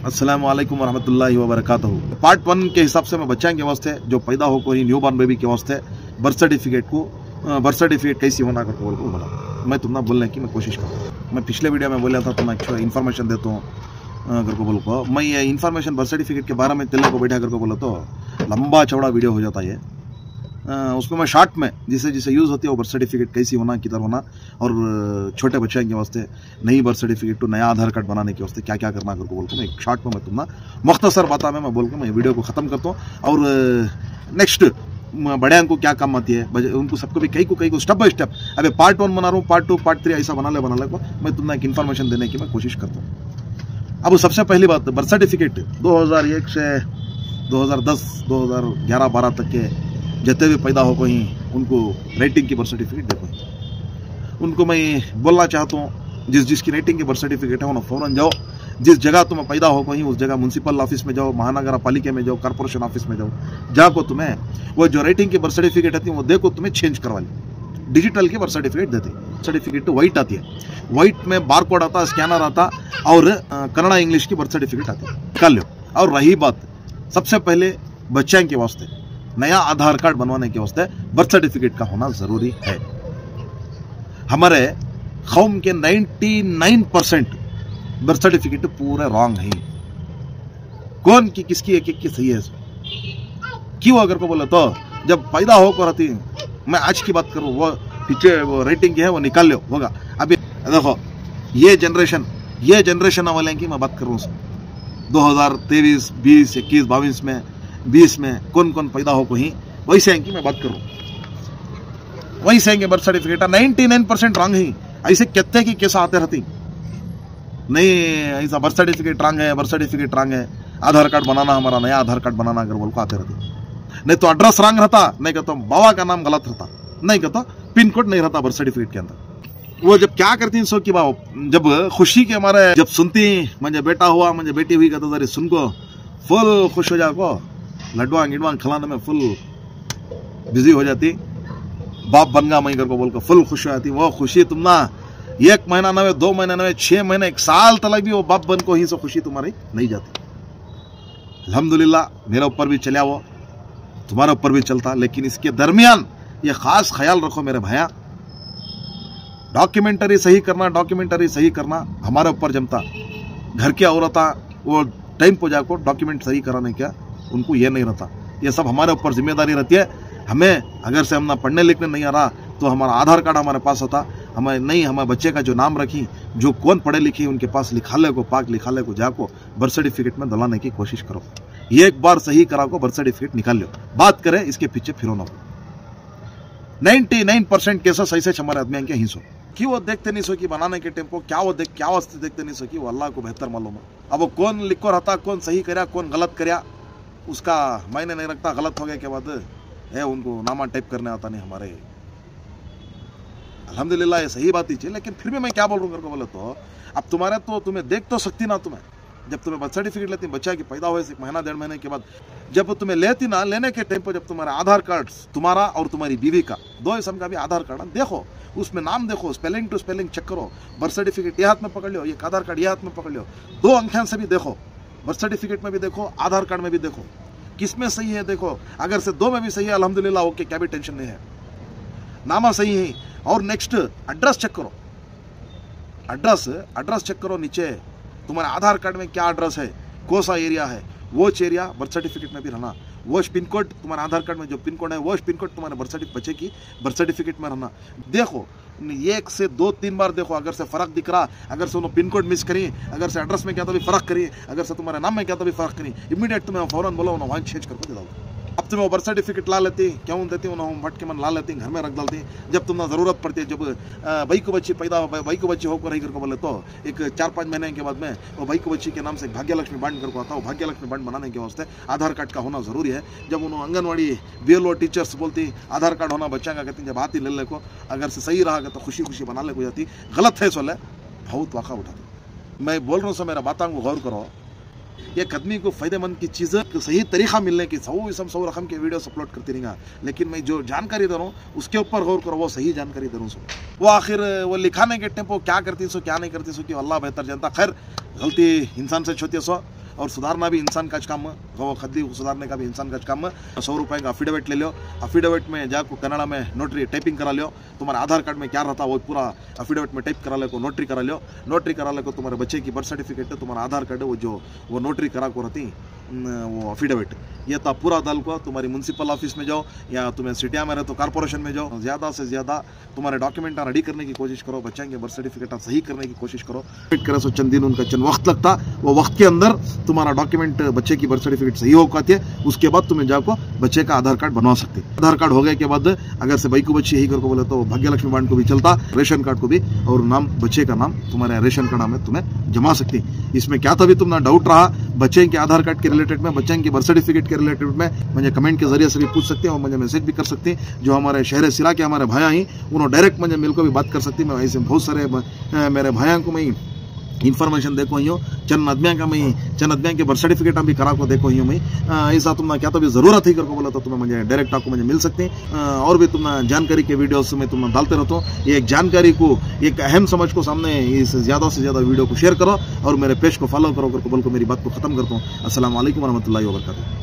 अस्सलाम वालेकुम वरहमतुल्लाहि वबरकातुहू। पार्ट 1 के हिसाब से मैं बच्चा के वास्ते जो पैदा हो कोई न्यू बॉर्न बेबी के वास्ते बर्थ सर्टिफिकेट कैसी होना करके बोल को बोला। मैं तुमने बोलने की मैं कोशिश करूँ। मैं पिछले वीडियो में बोला था तो मैं इन्फॉर्मेशन देता हूँ कर को बोल को। मैं ये इन्फॉर्मेशन बर्थ सर्टिफिकेट के बारे में तेल को बैठा करके बोला तो लंबा चौड़ा वीडियो हो जाता है। उसको मैं शॉर्ट में जिसे जिसे यूज़ होती है वो बर्थ सर्टिफिकेट कैसी होना किधर होना और छोटे बच्चे के वास्ते नई बर्थ सर्टिफिकेट तो नया आधार कार्ड बनाने के वास्ते क्या क्या करना करके बोल को मैं एक शॉर्ट में मैं तुमना मुख्तसर बात में मैं बोल के मैं वीडियो को ख़त्म करता हूँ। और नेक्स्ट बड़े को क्या काम आती है उनको सबको भी कई को स्टेप बाय स्टेप अभी पार्ट 1 बना रहा हूँ, पार्ट 2 पार्ट 3 ऐसा बना ले को मैं तुमने एक इन्फॉर्मेशन देने की मैं कोशिश करता हूँ। अब सबसे पहली बात बर्थ सर्टिफिकेट 2001 से 2010 2011 12 तक के जितने भी पैदा हो कहीं उनको रेटिंग की बर्थ सर्टिफिकेट देखो। उनको मैं बोलना चाहता हूँ जिसकी रेटिंग की बर्थ सर्टिफिकेट है उन्हें फ़ौरन जाओ। जिस जगह तुम्हें पैदा हो कहीं उस जगह म्यूनसिपल ऑफिस में जाओ, महानगर पालिका में जाओ, कॉर्पोरेशन ऑफिस में जाओ, जाको तुम्हें वो जो रेटिंग की बर्थ सर्टिफिकेट आती है वो देखो तुम्हें चेंज करवा ली। डिजिटल की बर्थ सर्टिफिकेट देते सर्टिफिकेट तो वाइट आती है, वाइट में बार कोड आता, स्कैनर आता और कन्नड़ा इंग्लिश की बर्थ सर्टिफिकेट आती है, निकाल लो। और रही बात सबसे पहले बच्चे के वास्ते नया आधार कार्ड बनवाने के वास्ते बर्थ सर्टिफिकेट का होना जरूरी है। हमारे कौम के 99% बर्थ सर्टिफिकेट पूरे रॉन्ग है। कौन की किसकी एक की सही है क्यों अगर को बोले तो जब पैदा होकर रहती मैं आज की बात करूं वो पीछे वो रेटिंग की है वो निकाल लो होगा। अभी देखो ये जनरेशन वाले की मैं बात करूं 2023 20 21 22 में 20 में कौन पैदा हो कहीं वैसे की मैं बात करूं वैसे बर्थ सर्टिफिकेट 99% रॉन्ग है। ऐसे कितने की केस आते रहती नहीं ऐसा बर्थ सर्टिफिकेट रॉन्ग है, आधार कार्ड बनाना हमारा नया आधार कार्ड बनाना अगर बोल को आते रहते नहीं तो एड्रेस रॉन्ग रहता, नहीं कहता बाबा का नाम गलत रहता, नहीं कहता पिन कोड नहीं रहता बर्थ सर्टिफिकेट के अंदर। वो जब क्या करती सोच की जब खुशी के हमारे जब सुनती मुझे बेटा हुआ मुझे बेटी हुई कहता जरा सुन को फुल खुश हो जाको, लड्डुआ गिडवा खिलाने में फुल बिजी हो जाती, बाप बन गया मैं को बोल कर फुल खुश हो जाती। वो खुशी तुम ना 1 महीना नवे 2 महीने नवे 6 महीने 1 साल तक भी वो बाप बन को ही सो खुशी तुम्हारी नहीं जाती। अल्हम्दुलिल्लाह मेरे ऊपर भी चला वो तुम्हारे ऊपर भी चलता, लेकिन इसके दरमियान ये खास ख्याल रखो मेरे भैया, डॉक्यूमेंटरी सही करना हमारे ऊपर जमता। घर की औरता वो टाइम पर जाकर डॉक्यूमेंट सही कराने क्या उनको ये नहीं रहता, ये सब हमारे ऊपर जिम्मेदारी रहती है। हमें अगर से हम ना पढ़ने लिखने नहीं आ रहा तो हमारा आधार कार्ड हमारे पास होता, हमारे बच्चे का जो नाम रखी जो कौन पढ़े लिखे उनके पास लिखाले को पाक लिखाले को जाको बर्थ सर्टिफिकेट में दलाने की कोशिश करो। एक बार सही करा को बर्थ सर्टिफिकेट निकाल लो, बात करें इसके पीछे फिरो ना। 99% केसेस ऐसे हमारे आदमी के हिस्सों कि वो देखते नहीं सो कि बनाने के टेम्पो क्या वास्ते देखते नहीं सो कि वो अल्लाह को बेहतर मालूम है। अब वो कौन लिखो रहता, कौन सही करया कौन गलत करया उसका मायने नहीं रखता। गलत हो गया के बाद है उनको नामा टाइप करने आता नहीं हमारे। अल्हम्दुलिल्लाह ये सही बात ही चाहिए, लेकिन फिर भी मैं क्या बोल रहा हूँ करके बोले तो अब तुम्हारे तो तुम्हें देख तो सकती ना, तुम्हें जब तुम्हें बर्थ सर्टिफिकेट लेती बच्चा की पैदा हुए 1 महीना 1.5 महीने के बाद जब तुम्हें लेती ना, लेने के टाइम पर जब तुम्हारा आधार कार्ड तुम्हारा और तुम्हारी बीवी का 2 किस्म का भी आधार कार्ड देखो, उसमें नाम देखो, स्पेलिंग टू स्पेलिंग चेक करो, बर्थ सर्टिफिकेट ये हाथ में पकड़ लो, ये आधार कार्ड ये हाथ में पकड़ लो, 2 अंक से भी देखो, बर्थ सर्टिफिकेट में भी देखो, आधार कार्ड में भी देखो किसमें सही है देखो। अगर से 2 में भी सही है अल्हम्दुलिल्लाह ओके, क्या भी टेंशन नहीं है, नामा सही है। और नेक्स्ट एड्रेस चेक करो, एड्रेस चेक करो, नीचे तुम्हारे आधार कार्ड में क्या एड्रेस है, कौन सा एरिया है, वो एरिया बर्थ सर्टिफिकेट में भी रहना, वो पिन कोड तुम्हारे आधार कार्ड में जो पिन कोड है वो पिन कोड तुम्हारे बच्चे की बर्थ सर्टिफिकेट में रहना। देखो 1 से 2-3 बार देखो, अगर से फर्क दिख रहा, अगर से उन्होंने पिन कोड मिस करी, अगर से एड्रेस में क्या तो भी फर्क करिए, अगर से तुम्हारे नाम में क्या तो भी फर्क करी, इमीडिएट तुम्हें फौरन बोलो उन्होंने वहाँ चेंज करके दे दो। अब तुम्हें वो बर्थ सर्टिफिकेट ला लेती क्यों देती उन्होंने भट के मन ला लेती, घर में रख डालती, जब तुम्हें ज़रूरत पड़ती है, जब भाई को बच्ची होकर रही करके बोले तो एक 4-5 महीने के बाद में वो भाई को बच्ची के नाम से भाग्य लक्ष्मी बांड करके आता है। भाग्य लक्ष्मी बांड बनाने के वास्ते आधार कार्ड का होना ज़रूरी है। जब उन्होंने आंगनवाड़ी BLO टीचर्स बोलती आधार कार्ड होना बच्चा का, कहती जब आती ले ले को, अगर से सही रहा तो खुशी बना ले को जाती, गलत है सोले बहुत वाक़ा उठाती। मैं बोल रहा हूँ सो मेरा बातों को गौर करो, एक आदमी को फायदेमंद की चीज़ें सही तरीका मिलने की 100 रकम के वीडियोस अपलोड करती रहेगा, लेकिन मैं जो जानकारी दे रहा हूँ उसके ऊपर गौर करो, वो सही जानकारी दे रहा हूँ। वो आखिर वो लिखाने के टेम्पो क्या करती सो क्या नहीं करती सो कि अल्लाह बेहतर जानता। खैर गलती इंसान से होती है सो और सुधारना भी इंसान का काम है, वो खद्दी सुधारने का भी इंसान का काम है। 100 रुपये का अफिडेविट ले लो, अफिडेविट में जाको कन्नड़ा में नोटरी टाइपिंग करा लो, तुम्हारे आधार कार्ड में क्या रहता वो पूरा अफिडेविट में टाइप करा ले को नोटरी करा लो, नोटरी करा ले को तुम्हारे बच्चे की बर्थ सर्टिफिकेट, तुम्हारा आधार कार्ड वो नोटरी करा को रहती वो अफिडेविट, ये था पूरा दल को तुम्हारी म्यूनसिपल ऑफिस में जाओ या तुम्हें सिटिया में रहे तो कॉर्पोरेशन में जाओ, ज़्यादा से ज़्यादा तुम्हारे डॉक्यूमेंट रेडी करने की कोशिश करो, बच्चे के बर्थ सर्टिफिकेट सही करने की कोशिश करो। वेट करे सो चंद दिन उनका चंद वक्त लगता, वो वक्त के अंदर तुम्हारा डॉक्यूमेंट बच्चे की बर्थ सर्टिफिकेट सही हो पाती है, उसके बाद तुम्हें जाको बच्चे का आधार कार्ड बनवा सकते। आधार कार्ड हो गए के बाद अगर से भाई को बच्चे यही करको बोले तो भाग्यलक्ष्मी बांड को भी चलता, रेशन कार्ड को भी, और नाम बच्चे का नाम तुम्हारे रेशन कार्ड में तुम्हें जमा सकती। इसमें क्या तभी तुम्हारा डाउट रहा बच्चे के आधार कार्ड के रिलेटेड में, बच्चे के बर्थ सर्टिफिकेट के रिलेटेड में, मुझे कमेंट के जरिए से भी पूछ सकते हैं और मुझे मैसेज भी कर सकते हैं। जो हमारे शहर सिरा के हमारे भाई हैं उन्होंने डायरेक्ट मुझे मिल को भी बात कर सकती। मैं ऐसे बहुत सारे मेरे भाइयों को मैं इन्फॉर्मेशन देखो ही हूँ, चंद आदमियों के बर्थ सर्टिफिकेट भी करा को देखो ही हूँ मैं। ऐसा तुमने क्या तो भी जरूरत ही करको बोला तो तुम्हें मुझे डायरेक्ट आपको मुझे मिल सकते हैं। और भी तुम जानकारी के वीडियोस में तुम डालते रहते हो, ये एक जानकारी को एक अहम समझ को सामने इस ज़्यादा से ज़्यादा वीडियो को शेयर करो और मेरे पेज को फॉलो करो करके बोल को मेरी बात को खत्म करता हूँ। अस्सलाम वालेकुम रहमतुल्लाहि व बरकातहू।